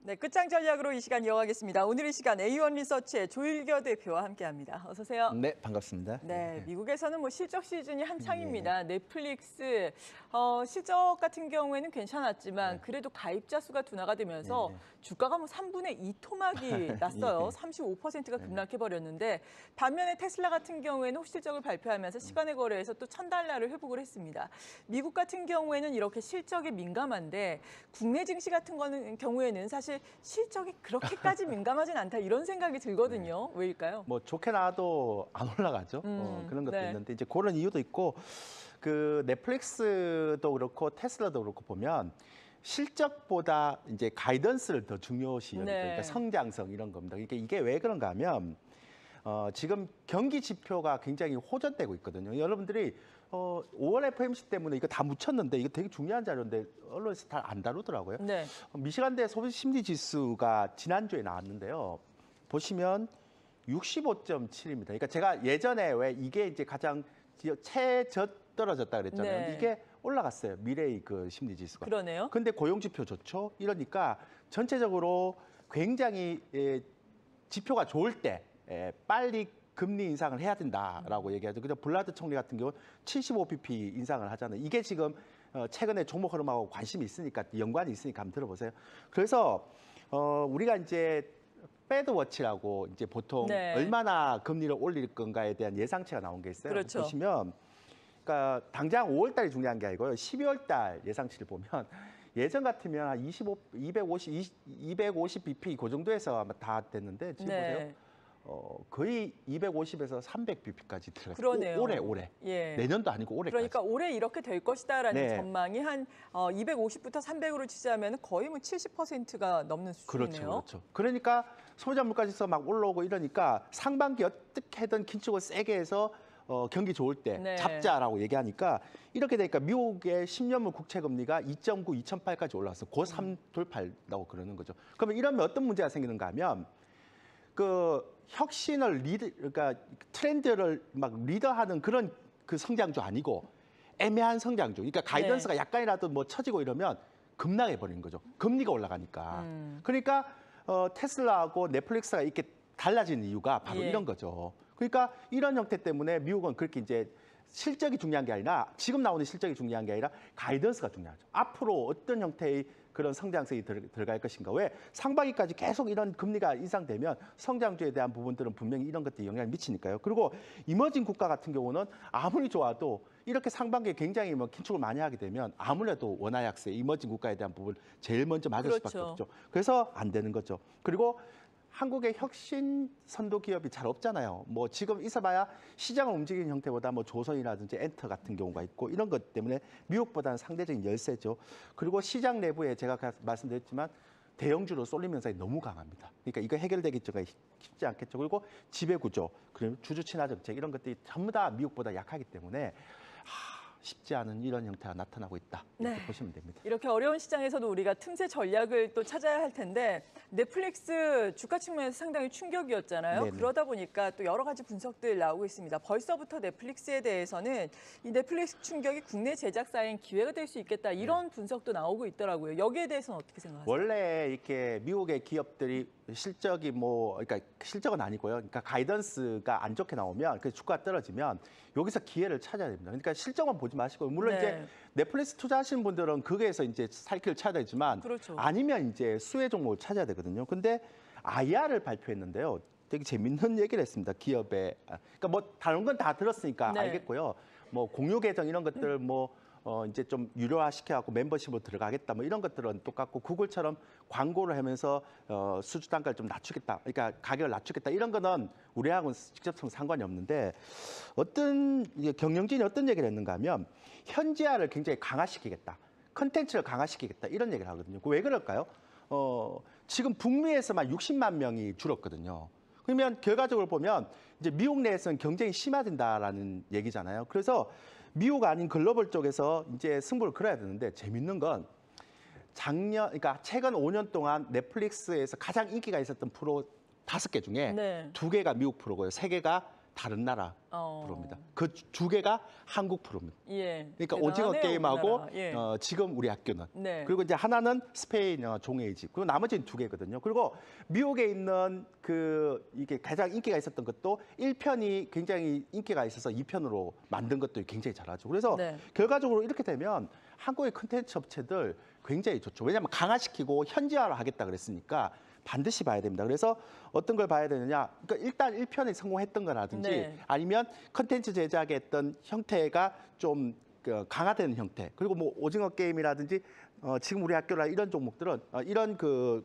네, 끝장 전략으로 이 시간 이어가겠습니다. 오늘 이 시간 A1 리서치의 조일교 대표와 함께합니다. 어서 오세요. 네, 반갑습니다. 네, 미국에서는 뭐 실적 시즌이 한창입니다. 넷플릭스 실적 같은 경우에는 괜찮았지만 그래도 가입자 수가 둔화가 되면서 주가가 뭐 3분의 2 토막이 났어요. 35%가 급락해버렸는데 반면에 테슬라 같은 경우에는 실적을 발표하면서 시간의 거래에서 또 $1,000를 회복을 했습니다. 미국 같은 경우에는 이렇게 실적에 민감한데 국내 증시 같은 경우에는 사실 실적이 그렇게까지 민감하진 않다 이런 생각이 들거든요. 왜일까요? 뭐 좋게 나와도 안 올라가죠. 그런 것도 있는데 이제 그런 이유도 있고 그 넷플릭스도 그렇고 테슬라도 그렇고 보면 실적보다 이제 가이던스를 더 중요시 여기죠. 그러니까 성장성 이런 겁니다. 그러니까 이게 왜 그런가 하면 지금 경기 지표가 굉장히 호전되고 있거든요. 여러분들이 5월 FOMC 때문에 이거 다 묻혔는데 이거 되게 중요한 자료인데 언론에서 잘 안 다루더라고요. 네. 미시간대 소비 심리 지수가 지난주에 나왔는데요. 보시면 65.7입니다. 그러니까 제가 예전에 왜 이게 이제 가장 떨어졌다 그랬잖아요. 이게 올라갔어요. 미래의 그 심리 지수가. 그러네요. 근데 고용 지표 좋죠. 이러니까 전체적으로 굉장히 지표가 좋을 때 빨리 금리 인상을 해야 된다라고 얘기하죠. 그죠? 블라드 총리 같은 경우는 75bp 인상을 하잖아요. 이게 지금 최근에 종목 흐름하고 관심이 있으니까 연관이 있으니까 한번 들어보세요. 그래서 우리가 이제 패드워치라고 이제 보통 얼마나 금리를 올릴 건가에 대한 예상치가 나온 게 있어요. 그렇죠. 보시면 그러니까 당장 5월 달이 중요한 게 아니고요. 12월 달 예상치를 보면 보면 같으면 한 250bp 그 정도에서 아마 다 됐는데 지금 보세요. 거의 250에서 300bp까지 들어갔어요. 그러네요. 올해. 내년도 아니고 올해까지. 그러니까 올해 이렇게 될 것이다라는 전망이 한 250부터 300으로 치자면 거의 뭐 70%가 넘는 수준이네요. 그렇죠. 그러니까 소비자 물가지수 막 올라오고 이러니까 상반기 어떻게든 긴축을 세게 해서 경기 좋을 때 잡자라고 얘기하니까 이렇게 되니까 미국의 10년물 국채 금리가 2.9, 2.8까지 올라왔어. 고 3 돌파한다고 그러는 거죠. 그러면 이러면 어떤 문제가 생기는가 하면 그 혁신을 그러니까 트렌드를 막 리더하는 그런 그 성장주 아니고 애매한 성장주. 그러니까 가이던스가 약간이라도 뭐 처지고 이러면 급락해 버리는 거죠. 금리가 올라가니까. 그러니까 테슬라하고 넷플릭스가 이렇게 달라진 이유가 바로 이런 거죠. 그러니까 이런 형태 때문에 미국은 그렇게 이제 실적이 중요한 게 아니라 지금 나오는 실적이 중요한 게 아니라 가이던스가 중요하죠. 앞으로 어떤 형태의 그런 성장성이 들어갈 것인가. 왜 상반기까지 계속 이런 금리가 인상되면 성장주에 대한 부분들은 분명히 이런 것들이 영향을 미치니까요. 그리고 이머징 국가 같은 경우는 아무리 좋아도 이렇게 상반기에 굉장히 뭐 긴축을 많이 하게 되면 아무래도 원화 약세, 이머징 국가에 대한 부분을 제일 먼저 맞을 수밖에 없죠. 그래서 안 되는 거죠. 그리고 한국의 혁신 선도 기업이 잘 없잖아요. 뭐 지금 있어봐야 시장을 움직이는 형태보다 뭐 조선이라든지 엔터 같은 경우가 있고 이런 것 때문에 미국보다는 상대적인 열세죠. 그리고 시장 내부에 제가 말씀드렸지만 대형주로 쏠림 현상이 너무 강합니다. 그러니까 이거 해결되기가 쉽지 않겠죠. 그리고 지배 구조, 그리고 주주 친화 정책 이런 것들이 전부 다 미국보다 약하기 때문에 쉽지 않은 이런 형태가 나타나고 있다. 이렇게 보시면 됩니다. 이렇게 어려운 시장에서도 우리가 틈새 전략을 또 찾아야 할 텐데 넷플릭스 주가 측면에서 상당히 충격이었잖아요. 그러다 보니까 또 여러 가지 분석들 나오고 있습니다. 벌써부터 넷플릭스에 대해서는 이 넷플릭스 충격이 국내 제작사엔 기회가 될 수 있겠다. 이런 분석도 나오고 있더라고요. 여기에 대해서는 어떻게 생각하세요? 원래 이렇게 미국의 기업들이 실적이 그러니까 실적은 아니고요. 그러니까 가이던스가 안 좋게 나오면 그 주가가 떨어지면 여기서 기회를 찾아야 됩니다. 그러니까 실적만 보지 마시고 물론 이제 넷플릭스 투자하시는 분들은 거기에서 이제 살 길을 찾아야 되지만 아니면 이제 수혜 종목을 찾아야 되거든요. 근데 IR을 발표했는데요. 되게 재밌는 얘기를 했습니다. 기업에. 그러니까 뭐 다른 건 다 들었으니까 알겠고요. 뭐 공유 계정 이런 것들 이제 좀 유료화 시켜갖고 멤버십으로 들어가겠다. 뭐 이런 것들은 똑같고 구글처럼 광고를 하면서 수주 단가를 좀 낮추겠다. 그러니까 가격을 낮추겠다. 이런 거는 우리하고는 직접성 상관이 없는데 경영진이 어떤 얘기를 했는가 하면 현지화를 굉장히 강화시키겠다. 컨텐츠를 강화시키겠다. 이런 얘기를 하거든요. 왜 그럴까요? 지금 북미에서만 60만 명이 줄었거든요. 그러면 결과적으로 보면 이제 미국 내에서는 경쟁이 심화된다라는 얘기잖아요. 그래서 미국 아닌 글로벌 쪽에서 이제 승부를 걸어야 되는데 재밌는 건 그러니까 최근 5년 동안 넷플릭스에서 가장 인기가 있었던 프로 5개 중에 2개가 미국 프로고요. 3개가 다른 나라 프로입니다. 그 두 개가 한국 프로입니다. 예. 그러니까 대단하네요, 오징어 게임하고 우리나라. 예. 지금 우리 학교는 네. 그리고 이제 하나는 스페인 종이에이지 그리고 나머지는 두 개거든요. 그리고 미국에 있는 이게 가장 인기가 있었던 것도 1편이 굉장히 인기가 있어서 2편으로 만든 것도 굉장히 잘하죠. 그래서 네. 결과적으로 이렇게 되면 한국의 콘텐츠 업체들 굉장히 좋죠. 왜냐하면 강화시키고 현지화를 하겠다 그랬으니까 반드시 봐야 됩니다. 그래서 어떤 걸 봐야 되느냐. 그러니까 일단 1편에 성공했던 거라든지 네. 아니면 컨텐츠 제작의 어떤 형태가 좀 강화되는 형태. 그리고 뭐 오징어 게임이라든지 지금 우리 학교라 이런 종목들은 이런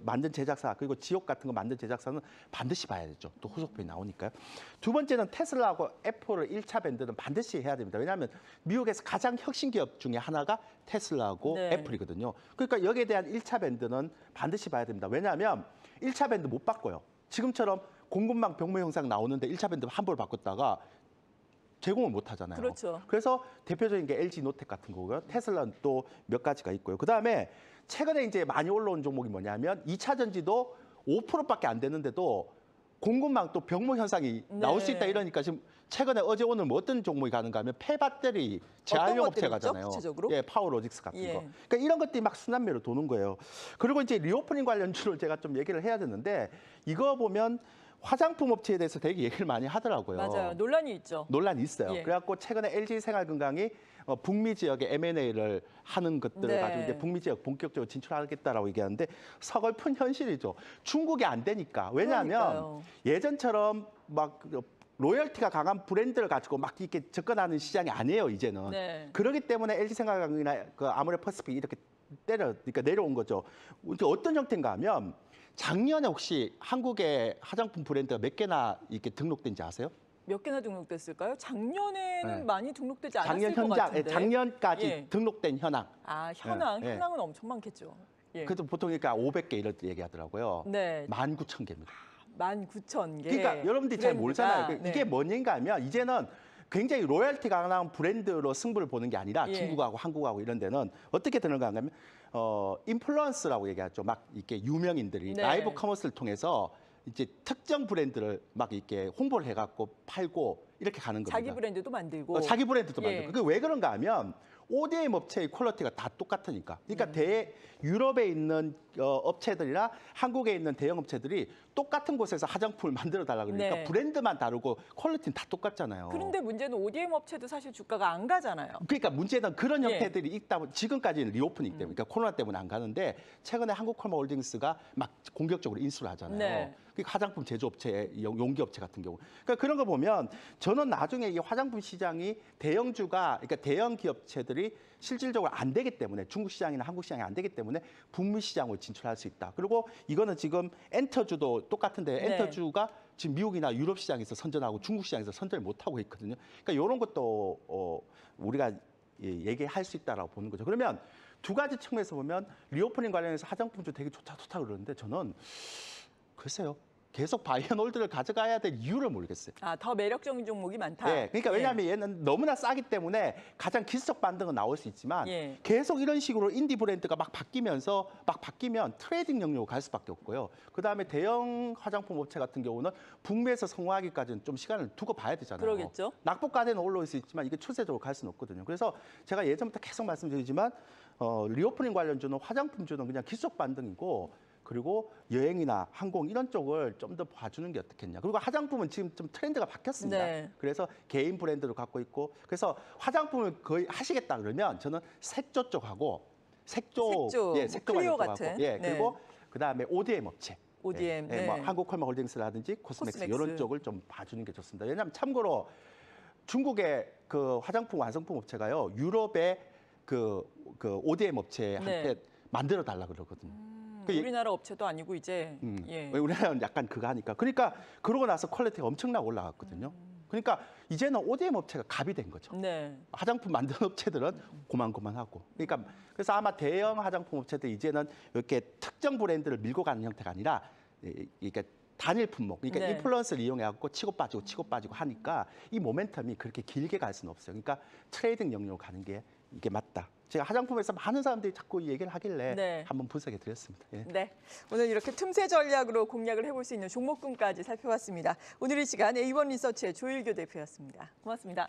만든 제작사 그리고 지옥 같은 거 만든 제작사는 반드시 봐야 되죠. 또 후속편이 나오니까요. 두 번째는 테슬라하고 애플을 1차 밴드는 반드시 해야 됩니다. 왜냐하면 미국에서 가장 혁신 기업 중에 하나가 테슬라하고 네. 애플이거든요. 그러니까 여기에 대한 1차 밴드는 반드시 봐야 됩니다. 왜냐하면 1차 밴드 못 바꿔요. 지금처럼 공급망 병무 형상 나오는데 1차 밴드 한 번 바꿨다가 제공을 못 하잖아요. 그렇죠. 그래서 대표적인 게 LG 노텍 같은 거고요. 테슬라는 또 몇 가지가 있고요. 그다음에 최근에 이제 많이 올라온 종목이 뭐냐면 2차 전지도 5%밖에 안 되는데도 공급망 또 병무 현상이 나올 수 있다 이러니까 지금 최근에 어제 오늘 뭐 어떤 종목이 가는가 하면 폐배터리 재활용 업체 가잖아요. 구체적으로? 예, 파워로직스 같은 예. 거. 그러니까 이런 것들이 막 순환매로 도는 거예요. 그리고 이제 리오프닝 관련주를 제가 좀 얘기를 해야 되는데 이거 보면 화장품 업체에 대해서 되게 얘기를 많이 하더라고요. 맞아요. 논란이 있죠. 논란이 있어요. 예. 그래갖고 최근에 LG생활건강이 북미 지역에 M&A를 하는 것들을 네. 가지고 이제 북미 지역 본격적으로 진출하겠다라고 얘기하는데 서글픈 현실이죠. 중국이 안 되니까. 왜냐하면 그러니까요. 예전처럼 막 로열티가 강한 브랜드를 가지고 막 이렇게 접근하는 시장이 아니에요, 이제는. 네. 그렇기 때문에 LG생활건강이나 아모레퍼시픽 이렇게 그러니까 내려온 거죠. 어떤 형태인가 하면 작년에 혹시 한국의 화장품 브랜드가 몇 개나 이렇게 등록된지 아세요? 몇 개나 등록됐을까요? 작년에는 네. 많이 등록되지 않았을 작년 것 현장, 같은데. 작년까지 예. 등록된 현황. 아, 현황. 예. 현황은 엄청 많겠죠. 예. 그래도 보통 그러니까 500개 이럴 때 얘기하더라고요. 네. 19,000개입니다. 19,000개. 그러니까 여러분들이 잘 모르잖아요. 브랜드가, 이게 뭔가 하면 이제는 굉장히 로열티가 강한 브랜드로 승부를 보는 게 아니라 예. 중국하고 한국하고 이런 데는 어떻게 되는가 하면 인플루언스라고 얘기하죠. 막 이렇게 유명인들이 네. 라이브 커머스를 통해서 이제 특정 브랜드를 막 이렇게 홍보를 해갖고 팔고 이렇게 가는 겁니다. 자기 브랜드도 만들고. 자기 브랜드도 예. 만들고. 그게 왜 그런가 하면 ODM 업체의 퀄리티가 다 똑같으니까. 그러니까 유럽에 있는 업체들이나 한국에 있는 대형 업체들이 똑같은 곳에서 화장품을 만들어 달라 그러니까 네. 브랜드만 다르고 퀄리티는 다 똑같잖아요. 그런데 문제는 ODM 업체도 사실 주가가 안 가잖아요. 그러니까 문제는 그런 예. 형태들이 있다 보니 지금까지는 리오프닝 때문에 그러니까 코로나 때문에 안 가는데 최근에 한국콜마홀딩스가 막 공격적으로 인수를 하잖아요. 네. 그러니까 화장품 제조업체, 용기업체 같은 경우. 그러니까 그런 거 보면 저는 나중에 이 화장품 시장이 대형주가 그러니까 대형 기업체들이 실질적으로 안 되기 때문에 중국 시장이나 한국 시장이 안 되기 때문에 북미 시장으로 진출할 수 있다. 그리고 이거는 지금 엔터주도 똑같은데 네. 엔터주가 지금 미국이나 유럽 시장에서 선전하고 중국 시장에서 선전을 못 하고 있거든요. 그러니까 이런 것도 우리가 얘기할 수 있다라고 보는 거죠. 그러면 두 가지 측면에서 보면 리오프닝 관련해서 화장품주 되게 좋다 그러는데 저는 글쎄요. 계속 바이앤홀드를 가져가야 될 이유를 모르겠어요. 아, 더 매력적인 종목이 많다. 네, 그러니까 왜냐하면 얘는 너무나 싸기 때문에 가장 기술적 반등은 나올 수 있지만 예. 계속 이런 식으로 인디 브랜드가 막 바뀌면 트레이딩 영역으로 갈 수밖에 없고요. 그다음에 대형 화장품 업체 같은 경우는 북미에서 성공하기까지는 좀 시간을 두고 봐야 되잖아요. 그러겠죠. 낙폭까지는 올라올 수 있지만 이게 추세적으로 갈 수는 없거든요. 그래서 제가 예전부터 계속 말씀드리지만 리오프닝 관련주는 화장품주는 그냥 기술적 반등이고 그리고 여행이나 항공 이런 쪽을 좀 더 봐주는 게 어떻겠냐. 그리고 화장품은 지금 좀 트렌드가 바뀌었습니다. 네. 그래서 개인 브랜드로 갖고 있고 그래서 화장품을 거의 하시겠다 그러면 저는 색조 쪽하고 색조 뭐 클리오 같은. 예, 네. 그리고 그다음에 ODM 업체. ODM. 예, 네. 뭐 한국콜마홀딩스라든지 코스맥스 코스맥스. 이런 쪽을 좀 봐주는 게 좋습니다. 왜냐하면 참고로 중국의 그 화장품 완성품 업체가요 유럽의 그 ODM 업체한테 네. 만들어 달라 그러거든요. 그 우리나라 업체도 아니고 이제 예. 우리나라는 약간 그거 하니까. 그러니까 그러고 나서 퀄리티가 엄청나게 올라갔거든요. 그러니까 이제는 ODM 업체가 갑이 된 거죠. 네. 화장품 만드는 업체들은 고만고만하고. 그러니까 그래서 아마 대형 화장품 업체들 이제는 이렇게 특정 브랜드를 밀고 가는 형태가 아니라 이게 단일 품목, 그러니까 네. 인플루언서를 이용해갖고 치고 빠지고 하니까 이 모멘텀이 그렇게 길게 갈 수는 없어요. 그러니까 트레이딩 영역으로 가는 게 이게 맞다. 제가 화장품에서 많은 사람들이 자꾸 이 얘기를 하길래 네. 한번 분석해 드렸습니다. 예. 네, 오늘 이렇게 틈새 전략으로 공략을 해볼 수 있는 종목군까지 살펴봤습니다. 오늘 이 시간 A1 리서치의 조일교 대표였습니다. 고맙습니다.